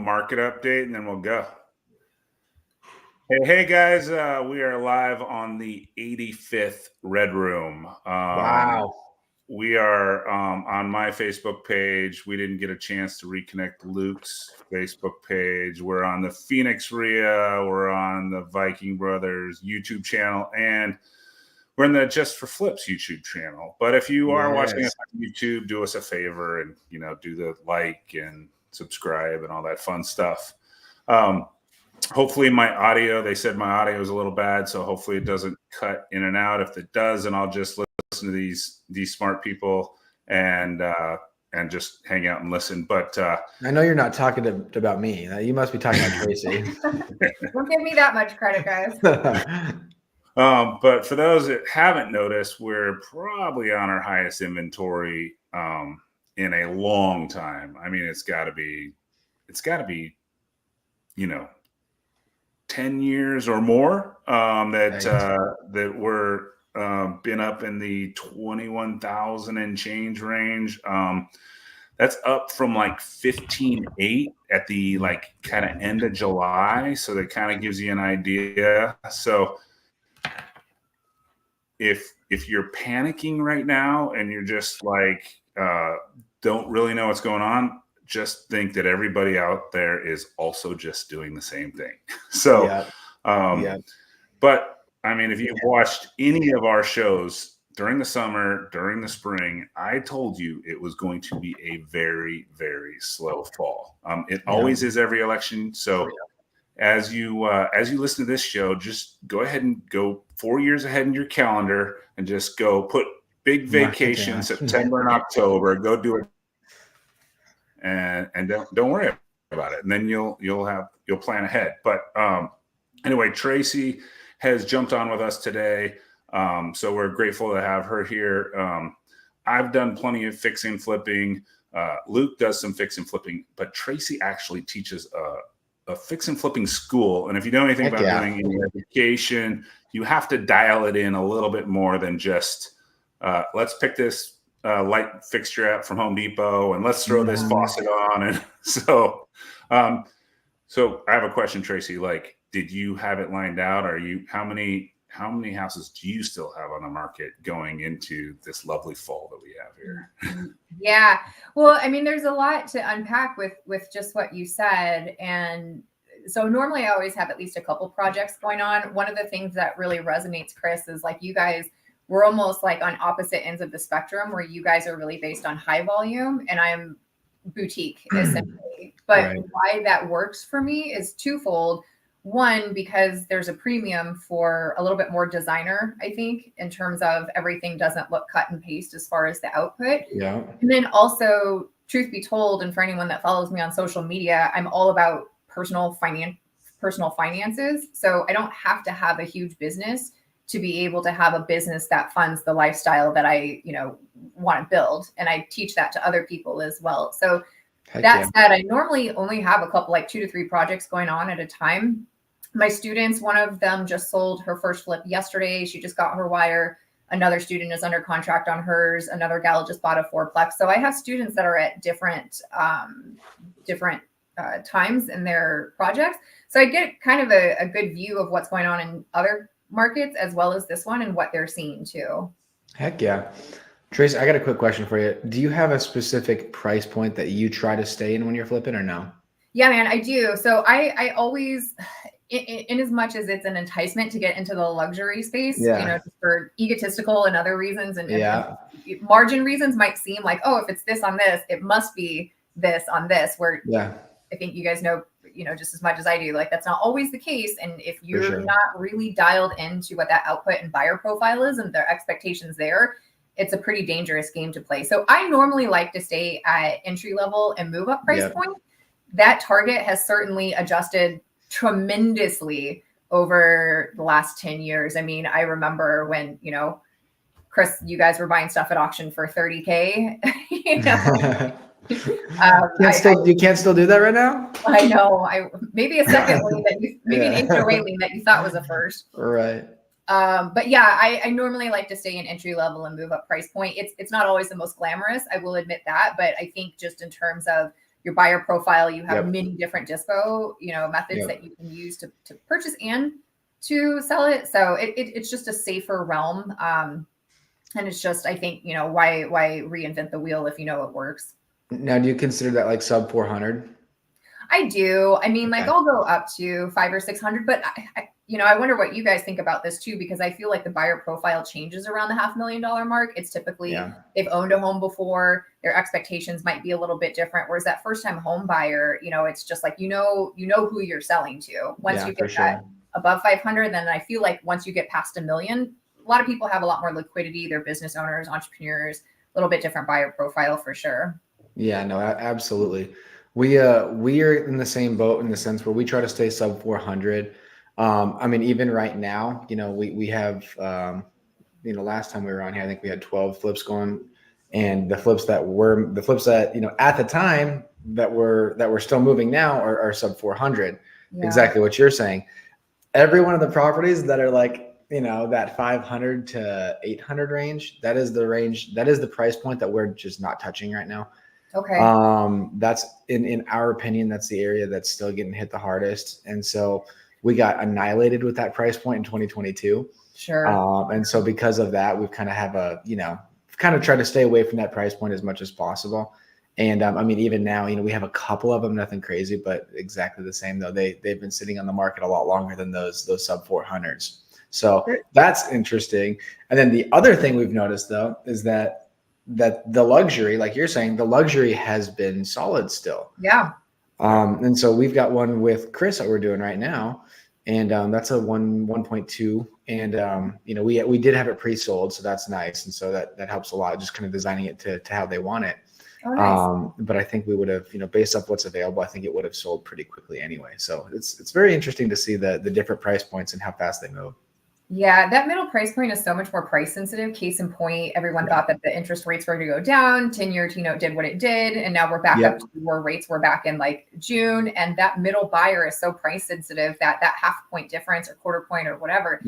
market update, and then we'll go. Hey guys, we are live on the 85th Redroom. Wow. We are on my Facebook page. We didn't get a chance to reconnect Luke's Facebook page. We're on the Phoenix RIA. We're on the Viking Brothers YouTube channel, and we're in the Just for Flips YouTube channel. But if you are watching us on YouTube, do us a favor and do the like and subscribe and all that fun stuff. Hopefully my audio, they said my audio is a little bad, so hopefully it doesn't cut in and out. If it does, and I'll just listen to these smart people and just hang out and listen. But I know you're not talking about me. You must be talking about Tracy. Don't give me that much credit, guys. But for those that haven't noticed, we're probably on our highest inventory in a long time. I mean, it's got to be 10 years or more that we're been up in the 21,000 and change range. That's up from like 15.8 at the kind of end of July. So that kind of gives you an idea. So if you're panicking right now and you're just don't really know what's going on, just think that everybody out there is also just doing the same thing. So, but I mean, if you've watched any of our shows during the summer, during the spring, I told you it was going to be a very, very slow fall. It always is every election. So as you listen to this show, just go ahead and go 4 years ahead in your calendar and just go put big vacation, September and October, go do it. And don't worry about it, and then you'll plan ahead. But anyway, Tracy has jumped on with us today, so we're grateful to have her here. I've done plenty of fix and flipping. Luke does some fix and flipping, but Tracy actually teaches a fix and flipping school. And if you know anything about doing any education, you have to dial it in a little bit more than just let's pick this light fixture out from Home Depot and let's throw this faucet on. And so I have a question, Tracy. Did you have it lined out? How many houses do you still have on the market going into this lovely fall that we have here? Yeah. Well, I mean, there's a lot to unpack with just what you said. And so normally I always have at least a couple projects going on. One of the things that really resonates, Chris, is you guys, we're almost on opposite ends of the spectrum, where you guys are really based on high volume and I'm boutique essentially. But why that works for me is twofold. One, because there's a premium for a little bit more designer, I think, in terms of everything doesn't look cut and paste as far as the output. Yeah. And then also, truth be told, and for anyone that follows me on social media, I'm all about personal finances. So I don't have to have a huge business to be able to have a business that funds the lifestyle that I, want to build. And I teach that to other people as well. So that said, I normally only have a couple, 2 to 3 projects going on at a time. My students, one of them just sold her first flip yesterday. She just got her wire. Another student is under contract on hers. Another gal just bought a 4-plex. So I have students that are at different times in their projects. So I get kind of a good view of what's going on in other markets as well as this one and what they're seeing too. Heck yeah. Tracy, I got a quick question for you. Do you have a specific price point that you try to stay in when you're flipping or no? Yeah, man, I do. So I always, in as much as it's an enticement to get into the luxury space, just for egotistical and other reasons and margin reasons might seem like, oh, if it's this on this, it must be this on this, where I think you guys know, just as much as I do, that's not always the case. And if you're not really dialed into what that output and buyer profile is and their expectations there, it's a pretty dangerous game to play. So I normally like to stay at entry level and move up price point. That target has certainly adjusted tremendously over the last 10 years. I mean, I remember when, Chris, you guys were buying stuff at auction for $30K. You can't still do that right now? I know. Maybe a second lane an HOA lane that you thought was a first. Right. But yeah, I normally like to stay in entry level and move up price point. It's not always the most glamorous, I will admit that, but I think just in terms of your buyer profile. You have Yep. many different dispo, methods Yep. that you can use to purchase and to sell it. So it's just a safer realm. And it's just, I think, why reinvent the wheel if you know it works. Now, do you consider that like sub 400? I do. I mean, like Okay. I'll go up to 500 or 600, but I wonder what you guys think about this too, because I feel like the buyer profile changes around the $500,000 mark. It's typically they've owned a home before, their expectations might be a little bit different. Whereas that first time home buyer, it's just like, who you're selling to. Once you get that above 500, then I feel like once you get past $1 million, a lot of people have a lot more liquidity. They're business owners, entrepreneurs, a little bit different buyer profile for sure. Yeah, no, absolutely. We are in the same boat in the sense where we try to stay sub 400. I mean, even right now, we have, last time we were on here, I think we had 12 flips going, and the flips that at the time that we're still moving now are sub 400. Yeah. Exactly what you're saying. Every one of the properties that are like, that 500 to 800 range, that is the range, that is the price point that we're just not touching right now. Okay. That's in our opinion, that's the area that's still getting hit the hardest. And so we got annihilated with that price point in 2022. Sure. And so because of that, we've kind of tried to stay away from that price point as much as possible. And I mean, even now, we have a couple of them, nothing crazy, but exactly the same though. They've been sitting on the market a lot longer than those sub 400s. So that's interesting. And then the other thing we've noticed though, is that the luxury, like you're saying, the luxury has been solid still. Yeah. And so we've got one with Chris that we're doing right now, and that's a 1.2. And we did have it pre-sold, so that's nice, and so that helps a lot. Just kind of designing it to how they want it. Oh, nice. But I think we would have, based off what's available, I think it would have sold pretty quickly anyway. So it's very interesting to see the different price points and how fast they move. Yeah, that middle price point is so much more price sensitive. Case in point, everyone thought that the interest rates were going to go down. 10-year, did what it did. And now we're back up to where rates were back in like June. And that middle buyer is so price sensitive that half point difference or quarter point or whatever,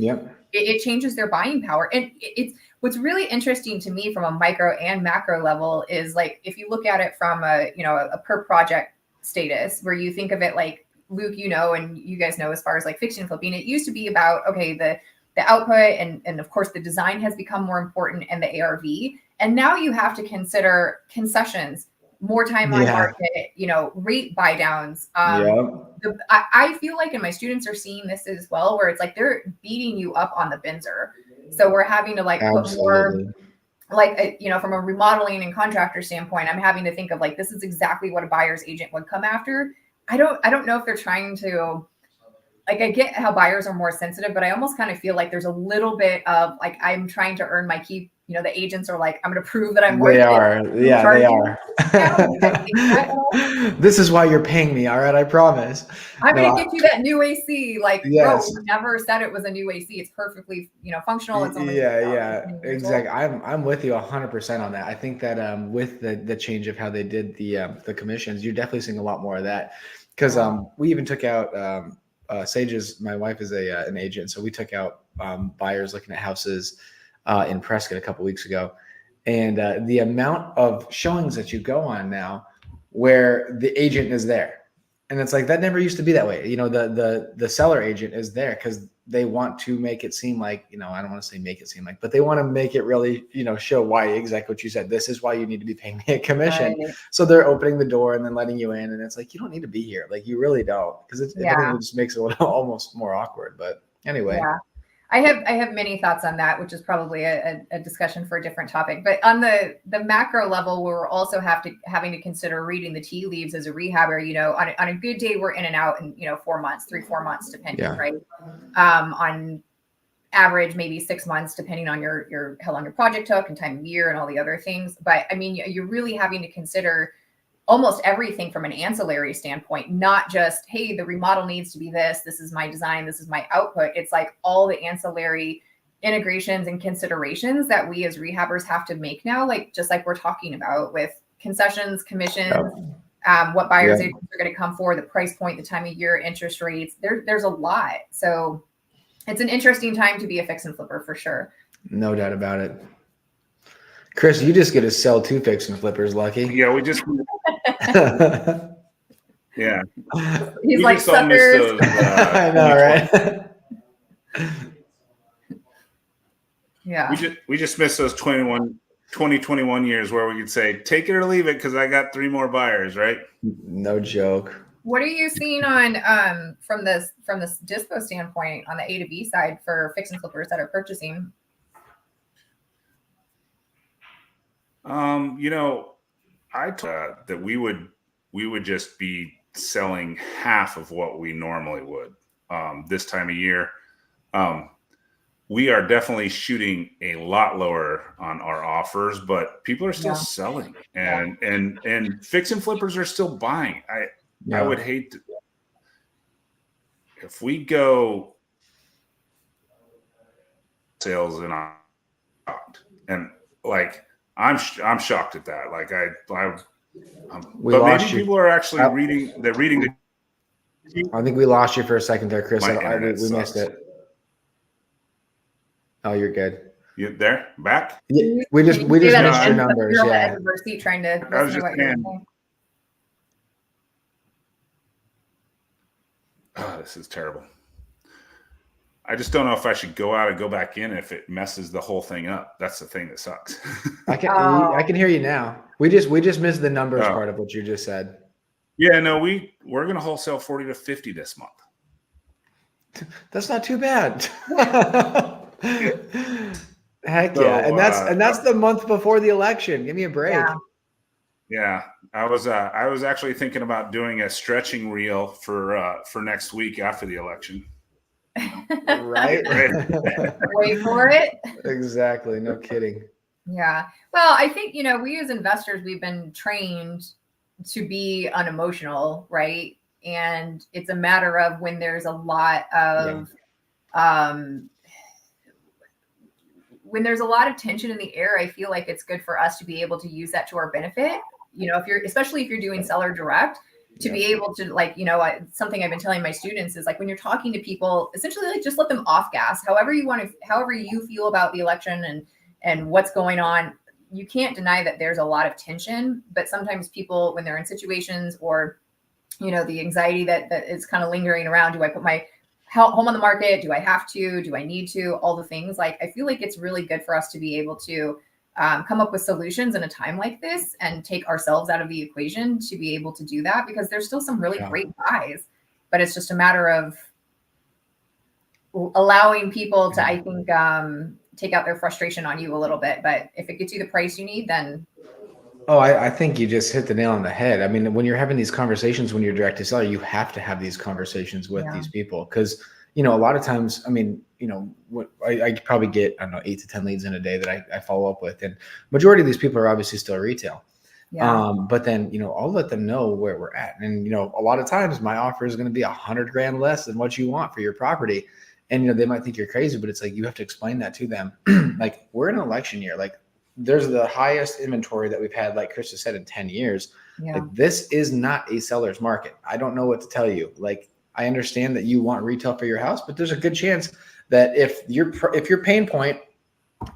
it changes their buying power. And it's what's really interesting to me from a micro and macro level is like, if you look at it from a per project status, where you think of it like Luke, and you guys know, as far as like fixing and flipping, it used to be about, okay, the output and of course the design has become more important and the ARV. And now you have to consider concessions, more time on market, rate buy downs. I feel like, and my students are seeing this as well, where it's like they're beating you up on the Benzer. So we're having to like put more, like, from a remodeling and contractor standpoint, I'm having to think of like, this is exactly what a buyer's agent would come after. I don't know if they're trying to, like, I get how buyers are more sensitive, but I almost kind of feel like there's a little bit of like, I'm trying to earn my keep. The agents are like, I'm going to prove that I'm worth it. They are. This is why you're paying me. All right. I promise. I'm going to get you that new AC. Like, bro, we never said it was a new AC. It's perfectly, functional. It's only exactly. I'm with you 100% on that. I think that with the change of how they did the commissions, you're definitely seeing a lot more of that, because we even took out Sage's, my wife is an agent, so we took out buyers looking at houses in Prescott a couple weeks ago, and the amount of showings that you go on now where the agent is there, and it's like that never used to be that way. The seller agent is there because they want to make it seem like, I don't want to say make it seem like, but they want to make it really, show why, exactly what you said. This is why you need to be paying me a commission. Right. So they're opening the door and then letting you in. And it's like, you don't need to be here. Like, you really don't, because it just makes it a little almost more awkward. But anyway. Yeah. I have many thoughts on that, which is probably a discussion for a different topic. But on the macro level, we're also having to consider reading the tea leaves as a rehabber. On a good day, we're in and out in 4 months, 3-4 months, depending, right? On average, maybe 6 months, depending on your how long your project took and time of year and all the other things. But I mean, you're really having to consider almost everything from an ancillary standpoint, not just, hey, the remodel needs to be this is my design, this is my output. It's like all the ancillary integrations and considerations that we as rehabbers have to make now, like just like we're talking about with concessions, commissions, what buyers agents are going to come for, the price point, the time of year, interest rates. There's a lot. So it's an interesting time to be a fix and flipper for sure. No doubt about it. Chris, you just get to sell 2 fix and flippers, lucky. Yeah, we just Yeah. He's We like, just all miss suckers. those, I know, right? Yeah. We just missed those 2021 years where we could say, take it or leave it because I got 3 more buyers, right? No joke. What are you seeing on from this dispo standpoint on the A to B side for fix and flippers that are purchasing? You know, I thought that we would just be selling half of what we normally would this time of year. We are definitely shooting a lot lower on our offers, but people are still selling, and fix and flippers are still buying. I would hate to, if we go sales and like I'm shocked at that. Like but maybe people are actually reading. They're reading. I think we lost you for a second there, Chris. We missed it. Oh, you're good. You there? Back? Yeah, we just missed your numbers. You're on the Yeah. edge of our seat trying to I was listen to just what you're saying. saying. Oh, this is terrible. I just don't know if I should go out and go back in if it messes the whole thing up. That's the thing that sucks. I can hear you now. We just missed the numbers part of what you just said. Yeah, no, we're gonna wholesale 40 to 50 this month. That's not too bad. Heck yeah. And that's the month before the election. Give me a break. Yeah. I was actually thinking about doing a stretching reel for next week after the election. Right? Wait for it. Exactly. No kidding. Yeah. Well, I think, we as investors, we've been trained to be unemotional, right? And it's a matter of when there's a lot of when there's a lot of tension in the air, I feel like it's good for us to be able to use that to our benefit. Especially if you're doing seller direct, to be able to something I've been telling my students is like, when you're talking to people, essentially like just let them off gas, however you feel about the election and what's going on. You can't deny that there's a lot of tension, but sometimes people, when they're in situations or, the anxiety that is kind of lingering around, do I put my home on the market? Do I have to? Do I need to? All the things. Like, I feel like it's really good for us to be able to come up with solutions in a time like this and take ourselves out of the equation to be able to do that, because there's still some really great buys, but it's just a matter of allowing people to, I think, take out their frustration on you a little bit. But if it gets you the price you need, then. Oh, I think you just hit the nail on the head. I mean, when you're having these conversations, when you're direct to seller, you have to have these conversations with these people, because, a lot of times, I mean, I probably get, 8 to 10 leads in a day that I follow up with. And majority of these people are obviously still retail. Yeah. But then, I'll let them know where we're at. And, a lot of times my offer is going to be $100,000 less than what you want for your property. And, they might think you're crazy, but it's like, you have to explain that to them. Like, we're in an election year. Like, there's the highest inventory that we've had, like Chris has said, in 10 years. Yeah. Like, this is not a seller's market. I don't know what to tell you. Like, I understand that you want retail for your house, but there's a good chance that if your pain point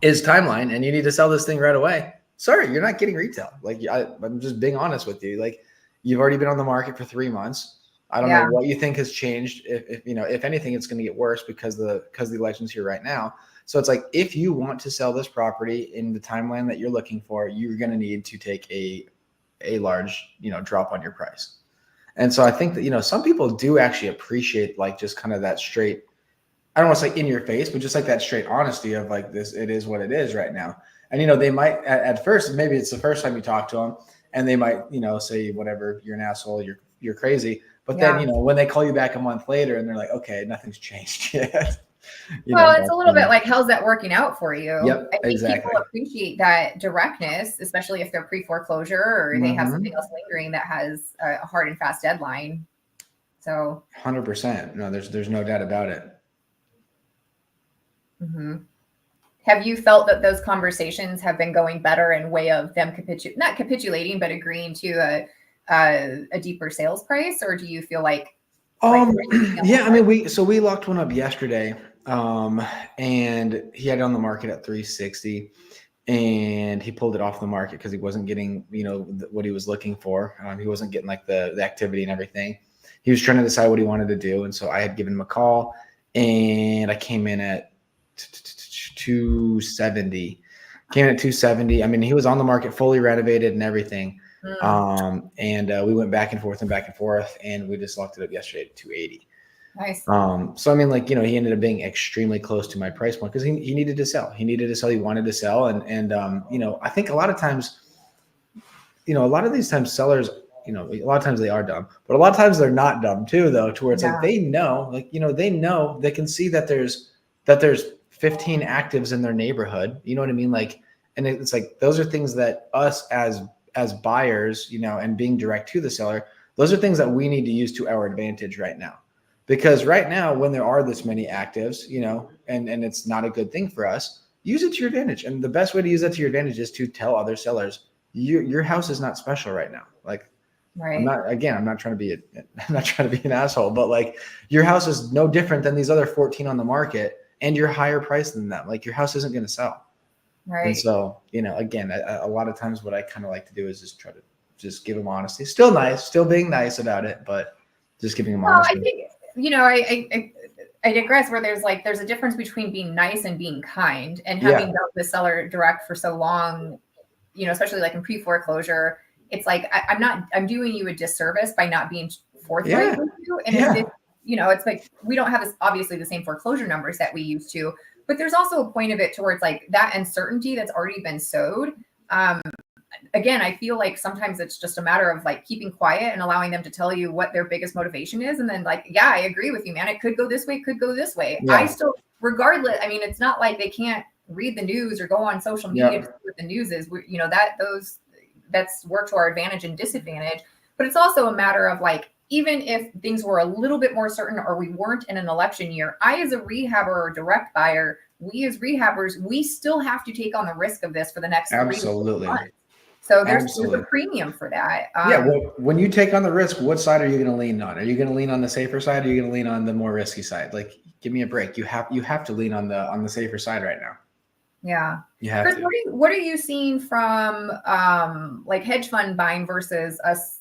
is timeline and you need to sell this thing right away, sorry, you're not getting retail. Like, I'm just being honest with you. Like, you've already been on the market for 3 months. I don't know what you think has changed. If anything, it's going to get worse because the election's here right now. So it's like, if you want to sell this property in the timeline that you're looking for, you're going to need to take a large, drop on your price. And so I think that, some people do actually appreciate, like, just kind of that straight, I don't want to say in your face, but just like that straight honesty of like, this, it is what it is right now. And, they might at first, maybe it's the first time you talk to them and they might, say whatever, you're an asshole, you're crazy. But then, when they call you back a month later and they're like, okay, nothing's changed yet. It's a little bit like, how's that working out for you? Yep, I think people appreciate that directness, especially if they're pre-foreclosure or they have something else lingering that has a hard and fast deadline. So 100%. No, there's no doubt about it. Mm-hmm. Have you felt that those conversations have been going better in way of them not capitulating, but agreeing to a deeper sales price? Or do you feel like yeah, I mean, we locked one up yesterday, and he had it on the market at 360, and he pulled it off the market because he wasn't getting, what he was looking for. He wasn't getting like the activity and everything. He was trying to decide what he wanted to do. And so I had given him a call, and I came in at 270. Came in at 270. I mean, he was on the market, fully renovated and everything. And we went back and forth, and we just locked it up yesterday at 280. Nice. So I mean, like, he ended up being extremely close to my price point because he needed to sell. He wanted to sell. And I think a lot of times, a lot of these times sellers, a lot of times they are dumb, but a lot of times they're not dumb too, though, to where it's like, they know, they can see that there's 15 actives in their neighborhood. You know what I mean? Like, and it's like, those are things that us as buyers, and being direct to the seller, those are things that we need to use to our advantage right now. Because right now, when there are this many actives, and it's not a good thing for us, use it to your advantage. And the best way to use that to your advantage is to tell other sellers, your house is not special right now. Like, right. I'm not trying to be an asshole, but like, your house is no different than these other 14 on the market, and you're higher priced than them. Like, your house isn't going to sell. Right. And so, again, a lot of times what I kind of like to do is just try to just give them honesty. Still being nice about it, but just giving them honesty. I think, I digress where there's a difference between being nice and being kind, and having dealt with the seller direct for so long, especially like in pre-foreclosure, it's like, I'm doing you a disservice by not being forthright with you. And it's like, we don't have obviously the same foreclosure numbers that we used to, but there's also a point of it towards like that uncertainty that's already been sowed. Again, I feel like sometimes it's just a matter of like keeping quiet and allowing them to tell you what their biggest motivation is. And then like, yeah, I agree with you, man. It could go this way, it could go this way. Yeah. I still, regardless, I mean, it's not like they can't read the news or go on social media to see what the news is. That's work to our advantage and disadvantage. But it's also a matter of like, even if things were a little bit more certain or we weren't in an election year, I, as a rehabber or direct buyer, we as rehabbers, we still have to take on the risk of this for the next 3 to 4 months. So there's a premium for that. When you take on the risk, what side are you going to lean on? Are you going to lean on the safer side? Or are you going to lean on the more risky side? Like, give me a break. You have to lean on the safer side right now. Yeah. You have Chris, to. What are you seeing from like hedge fund buying versus us,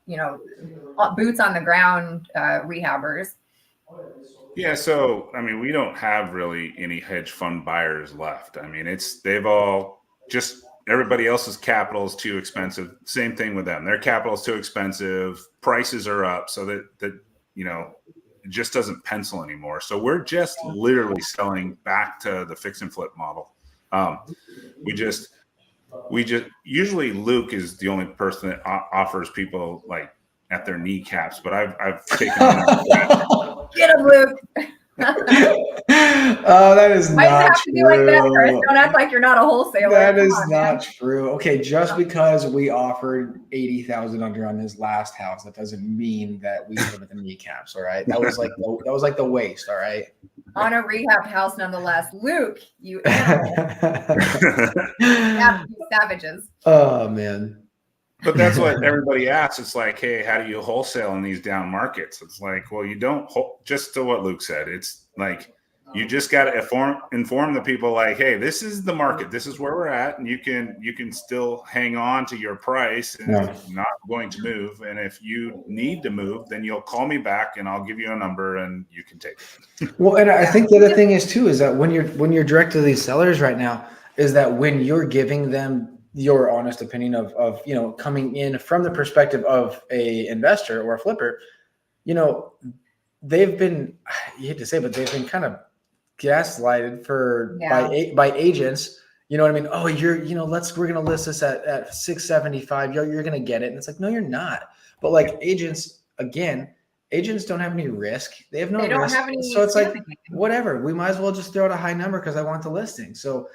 boots on the ground rehabbers? Yeah, so I mean, we don't have really any hedge fund buyers left. I mean, they've all just, everybody else's capital is too expensive. Same thing with them. Their capital is too expensive. Prices are up, so that it just doesn't pencil anymore. So we're just literally selling back to the fix and flip model. We just usually Luke is the only person that offers people like at their kneecaps, but I've taken on that. Get him, Luke. Oh, that is Might not have to true. do like that, Chris. Don't act like you're not a wholesaler. That is not true. Okay, just because we offered 80,000 under on his last house, that doesn't mean that we did it with the kneecaps. All right, that was like the waist. All right, on a rehab house, nonetheless. Luke, you animal. Savages. Oh man. But that's what everybody asks. It's like, hey, how do you wholesale in these down markets? It's like, well, you don't, just to what Luke said. It's like, you just got to inform the people like, hey, this is the market. This is where we're at. And you can still hang on to your price and it's not going to move. And if you need to move, then you'll call me back and I'll give you a number and you can take it. Well, and I think the other thing is too, is that when you're direct to these sellers right now, is that when you're giving them your honest opinion of coming in from the perspective of a investor or a flipper, they've been, you hate to say, but they've been kind of gaslighted by agents. You know what I mean? Oh, we're going to list this at 675. You're going to get it. And it's like, no, you're not. But like agents don't have any risk. They have no risk. So it's like, whatever, we might as well just throw out a high number because I want the listing. So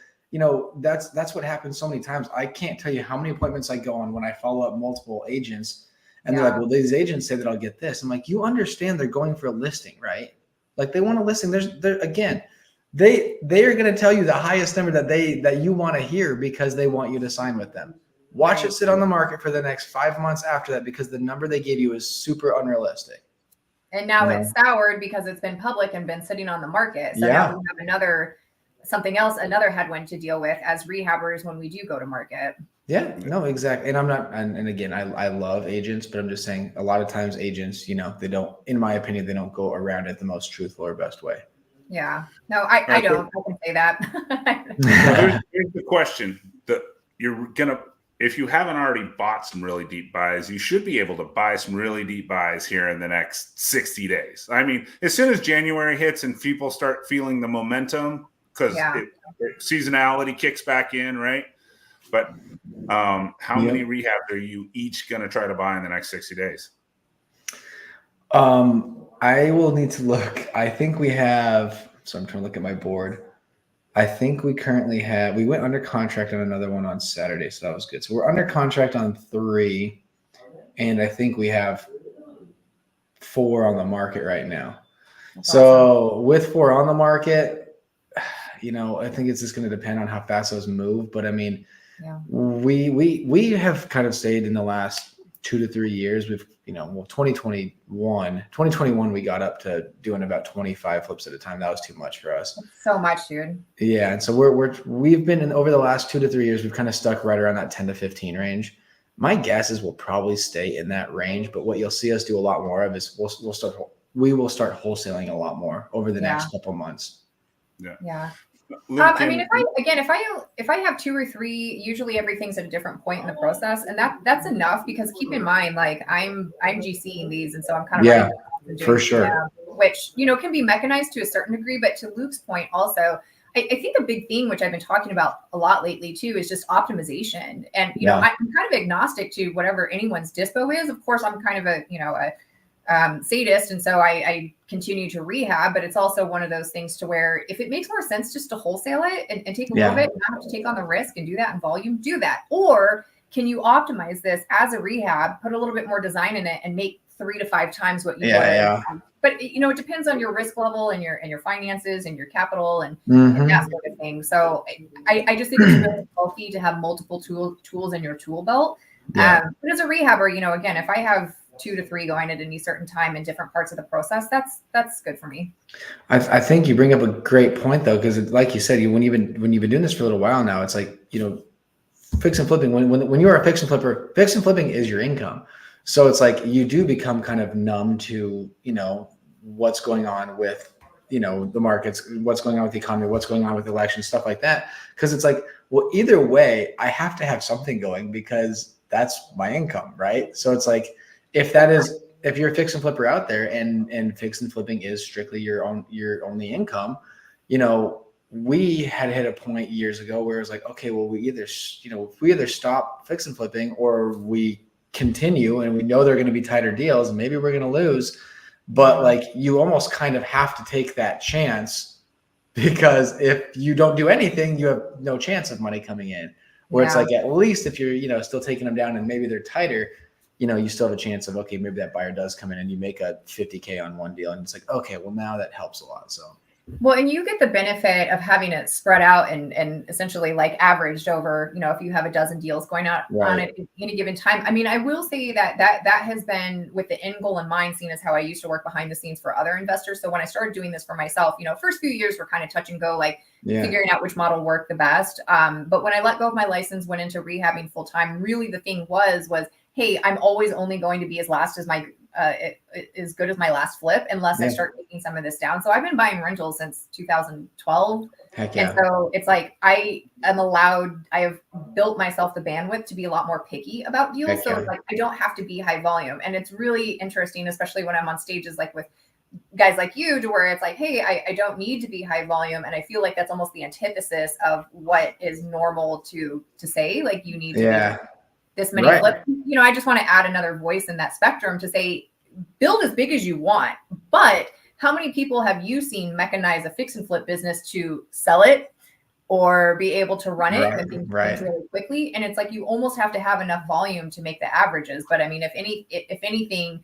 that's what happens so many times. I can't tell you how many appointments I go on when I follow up multiple agents and they're like, well, these agents say that I'll get this. I'm like, you understand they're going for a listing, right? Like they want a listing. They are going to tell you the highest number that you want to hear because they want you to sign with them. Watch it sit on the market for the next 5 months after that because the number they gave you is super unrealistic. And now it's soured because it's been public and been sitting on the market. So now we have something else, another headwind to deal with as rehabbers when we do go to market. Yeah, no, exactly. And I'm not, and again, I love agents, but I'm just saying a lot of times agents, they don't, in my opinion, they don't go around it the most truthful or best way. Yeah, no, I don't. I can say that. So here's the question that if you haven't already bought some really deep buys, you should be able to buy some really deep buys here in the next 60 days. I mean, as soon as January hits and people start feeling the momentum, because seasonality kicks back in, right? But how many rehabs are you each going to try to buy in the next 60 days? I will need to look. I think we have, so I'm trying to look at my board. I think we currently we went under contract on another one on Saturday, so that was good. So we're under contract on 3, and I think we have 4 on the market right now. That's awesome. With 4 on the market, I think it's just going to depend on how fast those move. But I mean, we have kind of stayed in the last 2 to 3 years. We've 2021 we got up to doing about 25 flips at a time. That was too much for us. So much, dude. Yeah, and so we've been over the last 2 to 3 years, we've kind of stuck right around that 10 to 15 range. My guess is we'll probably stay in that range, but what you'll see us do a lot more of is we will start wholesaling a lot more over the next couple months. Yeah. I mean, if I have 2 or 3, usually everything's at a different point in the process, and that's enough, because keep in mind, like I'm GCing these, and so I'm kind of for sure, which can be mechanized to a certain degree. But to Luke's point, also, I think a big thing which I've been talking about a lot lately too is just optimization, and I'm kind of agnostic to whatever anyone's dispo is. Of course, I'm kind of a sadist, and so I continue to rehab, but it's also one of those things to where if it makes more sense just to wholesale it and take a little bit and not have to take on the risk and do that in volume, do that. Or can you optimize this as a rehab, put a little bit more design in it, and make 3 to 5 times what you would. But it depends on your risk level and your finances and your capital and that sort of thing. So I just think it's really healthy to have multiple tools in your tool belt. But as a rehabber, again, if I have 2 to 3 going at any certain time in different parts of the process, that's good for me. I think you bring up a great point though, because like you said, when you've been doing this for a little while now, it's like fix and flipping. When you're a fix and flipper, fix and flipping is your income. So it's like you do become kind of numb to what's going on with the markets, what's going on with the economy, what's going on with elections, stuff like that. Because it's like, well, either way, I have to have something going because that's my income, right? So it's like, if you're a fix and flipper out there and fix and flipping is strictly your only income, we had hit a point years ago where it was like, okay, well, we either stop fix and flipping or we continue, and we know they're going to be tighter deals and maybe we're going to lose, but like you almost kind of have to take that chance, because if you don't do anything, you have no chance of money coming in. Where it's like, at least if you're still taking them down and maybe they're tighter, you still have a chance of, okay, maybe that buyer does come in and you make a 50K on one deal, and it's like, okay, well, now that helps a lot. So well, and you get the benefit of having it spread out and essentially like averaged over, if you have a dozen deals going out on it at any given time. I mean, I will say that has been with the end goal in mind, seen as how I used to work behind the scenes for other investors. So when I started doing this for myself, first few years were kind of touch and go, like figuring out which model worked the best. But when I let go of my license, went into rehabbing full time, really the thing was, hey, I'm always only going to be as good as my last flip unless I start taking some of this down. So I've been buying rentals since 2012. Heck yeah. And so it's like I have built myself the bandwidth to be a lot more picky about deals. Heck so it's like I don't have to be high volume. And it's really interesting, especially when I'm on stages like with guys like you, to where it's like, hey, I don't need to be high volume. And I feel like that's almost the antithesis of what is normal to say. Like you need to be this many flips. I just want to add another voice in that spectrum to say, build as big as you want, but how many people have you seen mechanize a fix and flip business to sell it or be able to run it really quickly? And it's like, you almost have to have enough volume to make the averages. But I mean, if anything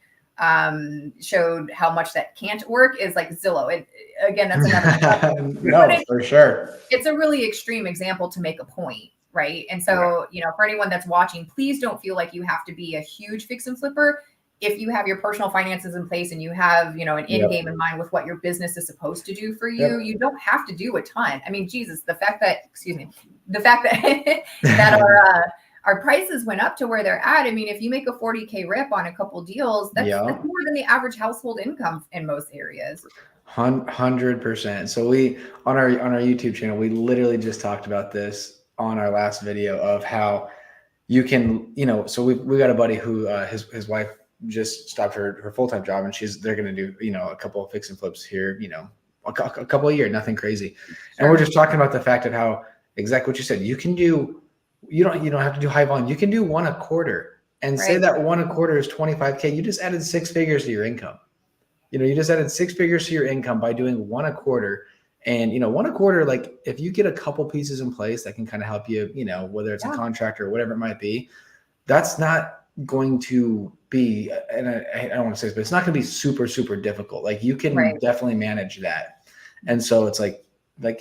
showed how much that can't work is like Zillow. Again, that's another no, for sure. It's a really extreme example to make a point. Right. And so, for anyone that's watching, please don't feel like you have to be a huge fix and flipper. if you have your personal finances in place and you have, you know, an end game in mind with what your business is supposed to do for you, you don't have to do a ton. I mean, Jesus, the fact that that our prices went up to where they're at. I mean, if you make a 40K rip on a couple deals, that's more than the average household income in most areas. 100%. So we on our YouTube channel, we literally just talked about this on our last video of how you can, you know, so we got a buddy who his wife just stopped her full-time job, and they're going to do, you know, a couple of fix and flips here, you know, a couple of years, nothing crazy. And we're just talking about the fact of how exactly what you said, you don't have to do high volume. You can do 1 a quarter and say that 1 a quarter is 25K. You just added 6 figures to your income. You know, you just added 6 figures to your income by doing 1 a quarter. And, you know, 1 a quarter, like if you get a couple pieces in place that can kind of help you, you know, whether it's a contractor or whatever it might be, that's not going to be, and I don't want to say this, but it's not going to be super, super difficult. Like you can definitely manage that. And so it's like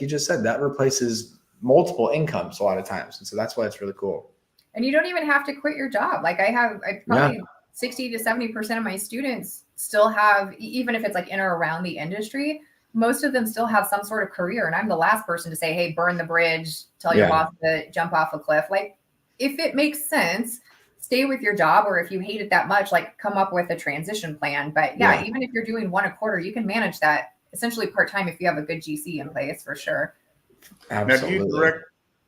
you just said, that replaces multiple incomes a lot of times. And so that's why it's really cool. And you don't even have to quit your job. Like I probably 60 to 70% of my students still have, even if it's like in or around the industry, most of them still have some sort of career. And I'm the last person to say, hey, burn the bridge, tell your boss to jump off a cliff. Like if it makes sense, stay with your job, or if you hate it that much, like come up with a transition plan. But even if you're doing 1 a quarter, you can manage that essentially part-time if you have a good GC in place for sure. Absolutely. Now, do you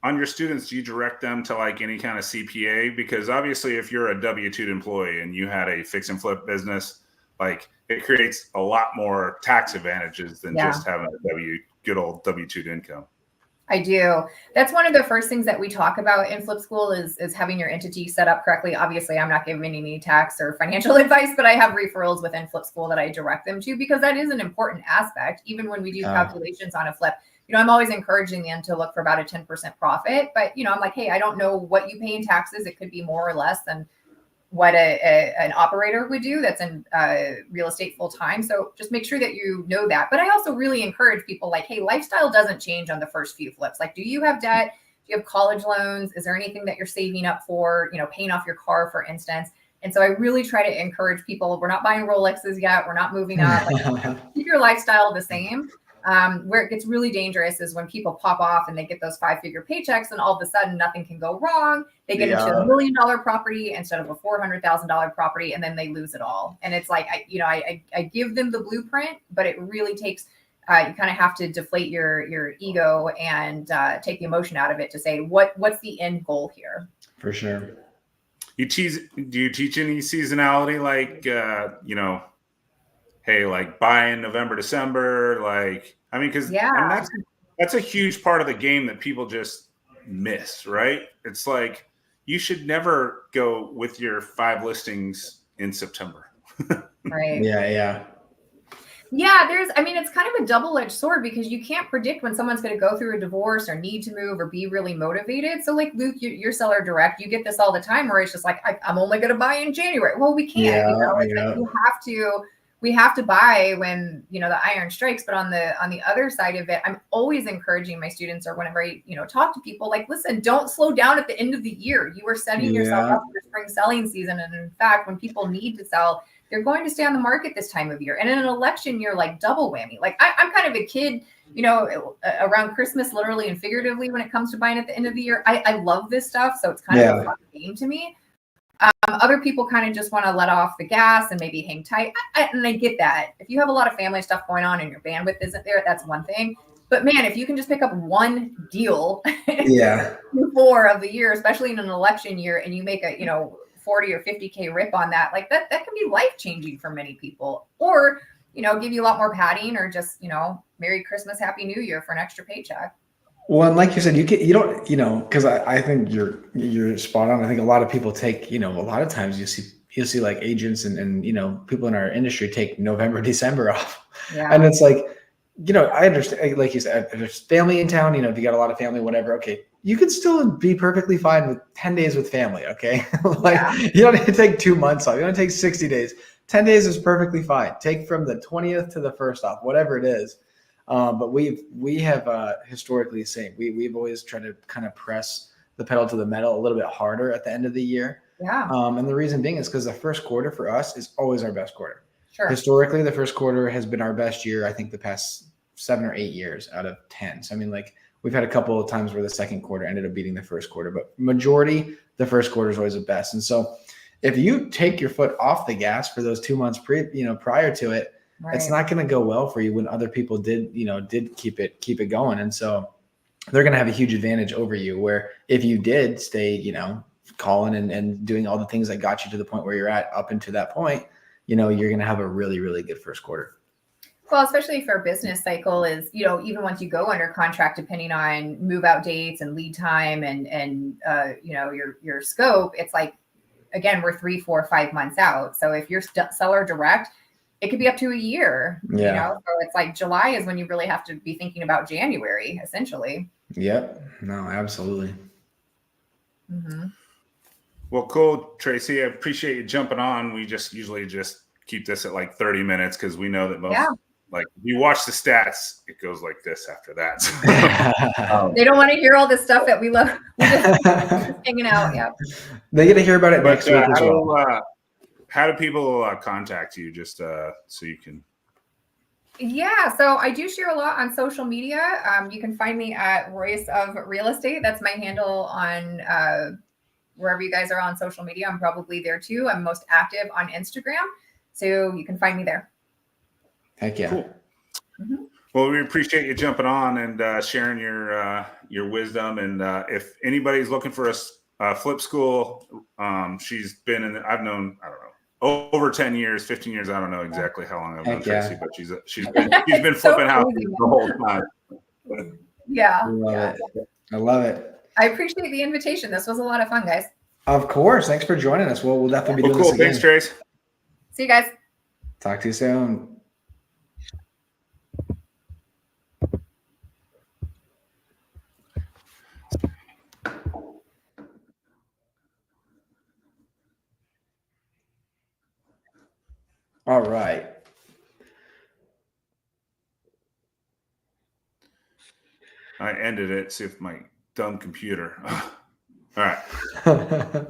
on your students, do you direct them to like any kind of CPA? Because obviously if you're a W-2 employee and you had a fix and flip business, like it creates a lot more tax advantages than just having a good old W-2 income. I do. That's one of the first things that we talk about in Flip School is having your entity set up correctly. Obviously, I'm not giving any tax or financial advice, but I have referrals within Flip School that I direct them to, because that is an important aspect. Even when we do calculations on a flip, you know, I'm always encouraging them to look for about a 10% profit. But, you know, I'm like, hey, I don't know what you pay in taxes. It could be more or less than what an operator would do that's in real estate full time. So just make sure that you know that. But I also really encourage people like, hey, lifestyle doesn't change on the first few flips. Like, do you have debt? Do you have college loans? Is there anything that you're saving up for, you know, paying off your car, for instance? And so I really try to encourage people, we're not buying Rolexes yet. We're not moving up. Like, keep your lifestyle the same. Where it gets really dangerous is when people pop off and they get those 5-figure paychecks and all of a sudden nothing can go wrong. They get into a $1 million property instead of a $400,000 property, and then they lose it all. And it's like, I give them the blueprint, but it really takes, you kind of have to deflate your ego and take the emotion out of it to say, what's the end goal here? For sure. Do you teach any seasonality? Like, hey, like buy in November, December, like, I mean, because that's a huge part of the game that people just miss, right? It's like you should never go with your 5 listings in September. Right. Yeah. It's kind of a double-edged sword, because you can't predict when someone's going to go through a divorce or need to move or be really motivated. So like Luke, you're seller direct, you get this all the time where it's just like, I'm only going to buy in January. Well, we can't, we have to buy when, you know, the iron strikes. But on the other side of it, I'm always encouraging my students, or whenever I, talk to people, like, listen, don't slow down at the end of the year. You are setting yourself up for spring selling season. And in fact, when people need to sell, they're going to stay on the market this time of year. And in an election year, like double whammy. Like I'm kind of a kid, around Christmas, literally and figuratively, when it comes to buying at the end of the year. I love this stuff. So it's kind of a fun game to me. Other people kind of just want to let off the gas and maybe hang tight. And I get that. If you have a lot of family stuff going on and your bandwidth isn't there, that's one thing. But man, if you can just pick up one deal Q4 of the year, especially in an election year, and you make a, 40 or 50K rip on that, like that can be life-changing for many people. Or, give you a lot more padding, or just, Merry Christmas, Happy New Year for an extra paycheck. Well, and like you said, you don't, because I think you're spot on. I think a lot of people take, a lot of times you'll see like agents and people in our industry take November, December off. Yeah. And it's like, I understand, like you said, if there's family in town, if you got a lot of family, whatever, okay, you could still be perfectly fine with 10 days with family. Okay. You don't need to take 2 months off. You don't take 60 days. 10 days is perfectly fine. Take from the 20th to the 1st off, whatever it is. But we have historically we've always tried to kind of press the pedal to the metal a little bit harder at the end of the year. Yeah. And the reason being is because the first quarter for us is always our best quarter. Sure. Historically, the first quarter has been our best year, I think, the past 7 or 8 years out of 10. So, I mean, like, we've had a couple of times where the second quarter ended up beating the first quarter, but majority, the first quarter is always the best. And so if you take your foot off the gas for those 2 months prior to it, Right. it's not going to go well for you when other people did keep it going. And so they're going to have a huge advantage over you, where if you did stay, calling and doing all the things that got you to the point where you're at up until that point, you're going to have a really, really good first quarter. Well, especially if our business cycle is, even once you go under contract, depending on move out dates and lead time and your scope, it's like, again, we're 3, 4, 5 months out. So if you're seller direct, it could be up to a year. Yeah. So it's like July is when you really have to be thinking about January, essentially. Yep. No, absolutely. Mm-hmm. Well, cool, Tracy. I appreciate you jumping on. We usually keep this at like 30 minutes because we know that most, like, if you watch the stats, it goes like this after that. So, they don't want to hear all this stuff that we love. We're just hanging out. Yeah. They get to hear about it next week as well. How do people contact you, just so you can? Yeah, so I do share a lot on social media. You can find me at Royce of Real Estate. That's my handle on wherever you guys are on social media. I'm probably there too. I'm most active on Instagram, so you can find me there. Heck yeah. Cool. Mm-hmm. Well, we appreciate you jumping on and sharing your wisdom. And if anybody's looking for a flip school, she's been in. I've known, I don't know, over 10 years, 15 years. I don't know exactly how long I've known Tracy, but she's been flipping houses the whole time. Yeah. I love it. I appreciate the invitation. This was a lot of fun, guys. Of course. Thanks for joining us. We'll definitely be doing this again. Thanks, Trace. See you guys. Talk to you soon. All right. I ended it. See if my dumb computer. All right.